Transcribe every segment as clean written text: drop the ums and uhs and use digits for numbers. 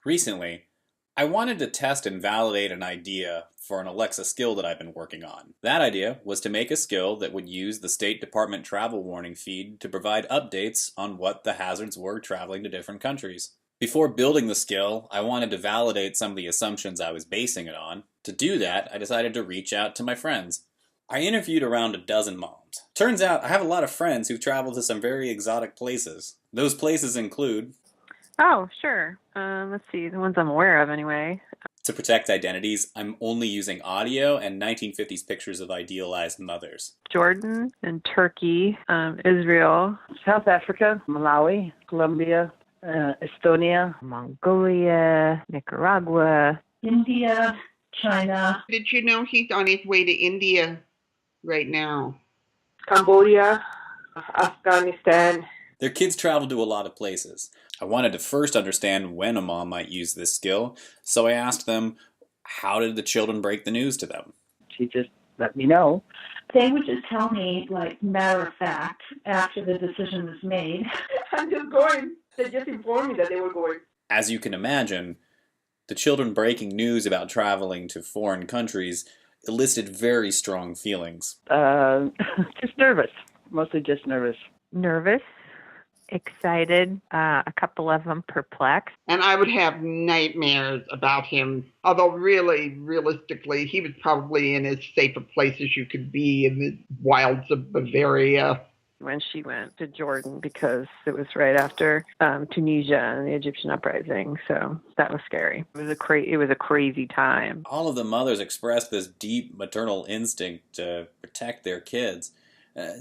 Recently, I wanted to test and validate an idea for an Alexa skill that I've been working on. That idea was to make a skill that would use the State Department travel warning feed to provide updates on what the hazards were traveling to different countries. Before building the skill, I wanted to validate some of the assumptions I was basing it on. To do that, I decided to reach out to my friends. I interviewed around a dozen moms. Turns out I have a lot of friends who've traveled to some very exotic places. Those places include, Oh, sure. Let's see, the ones I'm aware of anyway. to protect identities, I'm only using audio and 1950s pictures of idealized mothers. Jordan and Turkey, Israel, South Africa, Malawi, Colombia, Estonia, Mongolia, Nicaragua. India, China, Did you know he's on his way to India right now? Cambodia, Afghanistan. Their kids travel to a lot of places. I wanted to first understand when a mom might use this skill, so I asked them, how did the children break the news to them? She just let me know. they would just tell me, like, matter of fact, after the decision was made. I'm just going. They just informed me that they were going. As you can imagine, the children breaking news about traveling to foreign countries elicited very strong feelings. Just nervous. Mostly just nervous. Nervous, excited, a couple of them perplexed. And I would have nightmares about him. Although really, realistically, he was probably in as safe a place as you could be in the wilds of Bavaria. When she went to Jordan because it was right after Tunisia and the Egyptian uprising, so that was scary. It was a crazy time. All of the mothers expressed this deep maternal instinct to protect their kids.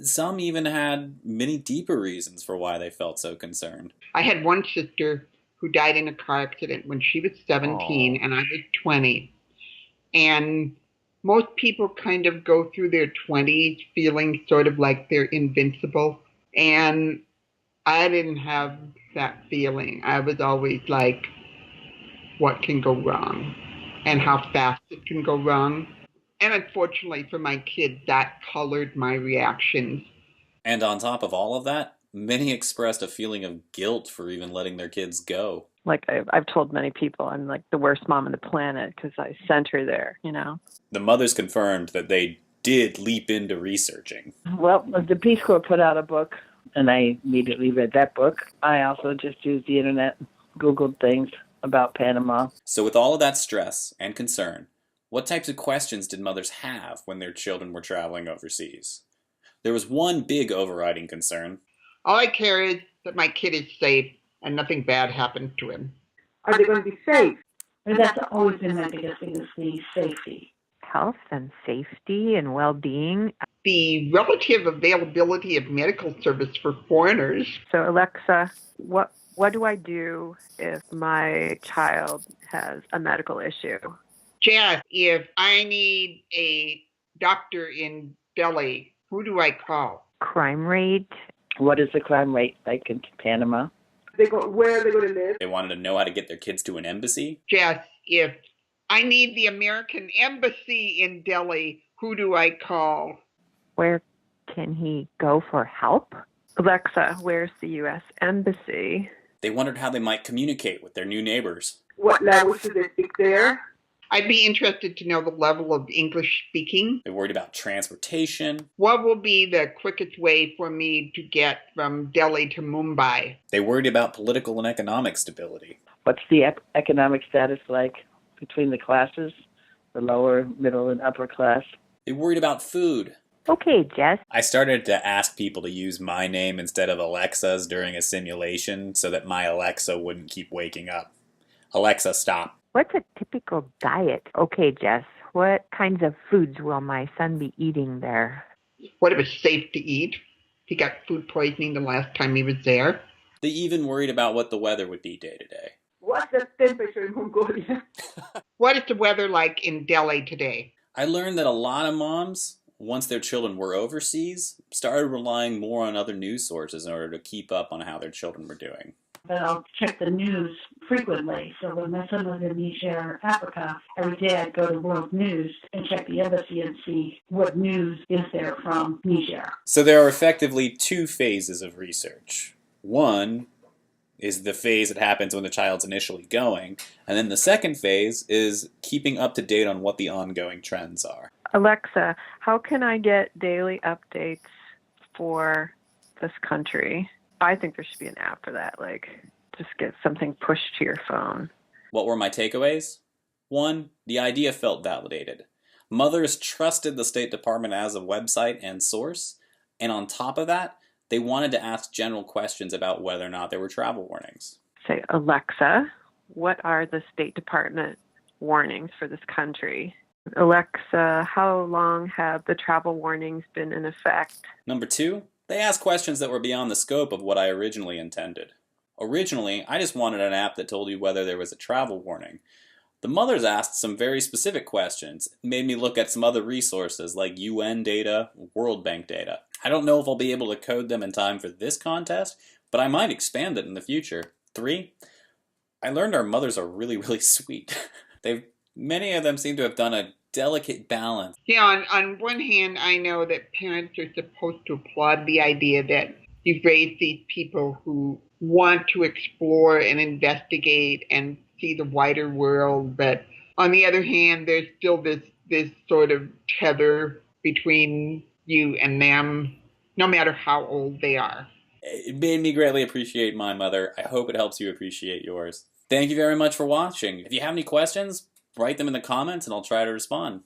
Some even had many deeper reasons for why they felt so concerned. I had one sister who died in a car accident when she was 17 and I was 20. And most people kind of go through their 20s feeling sort of like they're invincible. And I didn't have that feeling. I was always like, what can go wrong? And how fast it can go wrong. And unfortunately for my kids, that colored my reactions. And on top of all of that, many expressed a feeling of guilt for even letting their kids go. Like I've told many people, I'm like the worst mom on the planet because I sent her there, you know. The mothers confirmed that they did leap into researching. Well, the Peace Corps put out a book, and I immediately read that book. I also just used the internet, Googled things about Panama. So with all of that stress and concern, what types of questions did mothers have when their children were traveling overseas? There was one big overriding concern. All I care is that my kid is safe and nothing bad happened to him. Are they going to be safe? And that's always been my biggest thing, is the safety. Health and safety and well-being. The relative availability of medical service for foreigners. So Alexa, what do I do if my child has a medical issue? Jess, if I need a doctor in Delhi, who do I call? Crime rate. What is the crime rate like in Panama? Where are they going to live? They wanted to know how to get their kids to an embassy. Jess, if I need the American embassy in Delhi, who do I call? Where can he go for help? Alexa, where's the U.S. embassy? They wondered how they might communicate with their new neighbors. What language do they speak there? I'd be interested to know the level of English speaking. They worried about transportation. What will be the quickest way for me to get from Delhi to Mumbai? They worried about political and economic stability. What's the economic status like between the classes, the lower, middle, and upper class? They worried about food. Okay, Jess. I started to ask people to use my name instead of Alexa's during a simulation so that my Alexa wouldn't keep waking up. Alexa, stop. What's a typical diet? Okay, Jess. What kinds of foods will my son be eating there? What if it's safe to eat? He got food poisoning the last time he was there. They even worried about what the weather would be day to day. What's the temperature in Mongolia? What is the weather like in Delhi today? I learned that a lot of moms, once their children were overseas, started relying more on other news sources in order to keep up on how their children were doing. But I'll check the news frequently. So when my son was in Niger, Africa, every day I'd go to World News and check the embassy and see what news is there from Niger. So there are effectively two phases of research. One, is the phase that happens when the child's initially going. And then the second phase is keeping up to date on what the ongoing trends are. Alexa, how can I get daily updates for this country? I think there should be an app for that, like just get something pushed to your phone. What were my takeaways? 1. The idea felt validated. Mothers trusted the State Department as a website and source, and on top of that, they wanted to ask general questions about whether or not there were travel warnings. Say, Alexa, what are the State Department warnings for this country? Alexa, how long have the travel warnings been in effect? Number 2, they asked questions that were beyond the scope of what I originally intended. Originally, I just wanted an app that told you whether there was a travel warning. The mothers asked some very specific questions. It made me look at some other resources like UN data, World Bank data. I don't know if I'll be able to code them in time for this contest, but I might expand it in the future. 3, I learned our mothers are really, really sweet. Many of them seem to have done a delicate balance. Yeah, on one hand, I know that parents are supposed to applaud the idea that you've raised these people who want to explore and investigate and see the wider world, but on the other hand, there's still this sort of tether between you and them, no matter how old they are. It made me greatly appreciate my mother. I hope it helps you appreciate yours. Thank you very much for watching. If you have any questions, write them in the comments and I'll try to respond.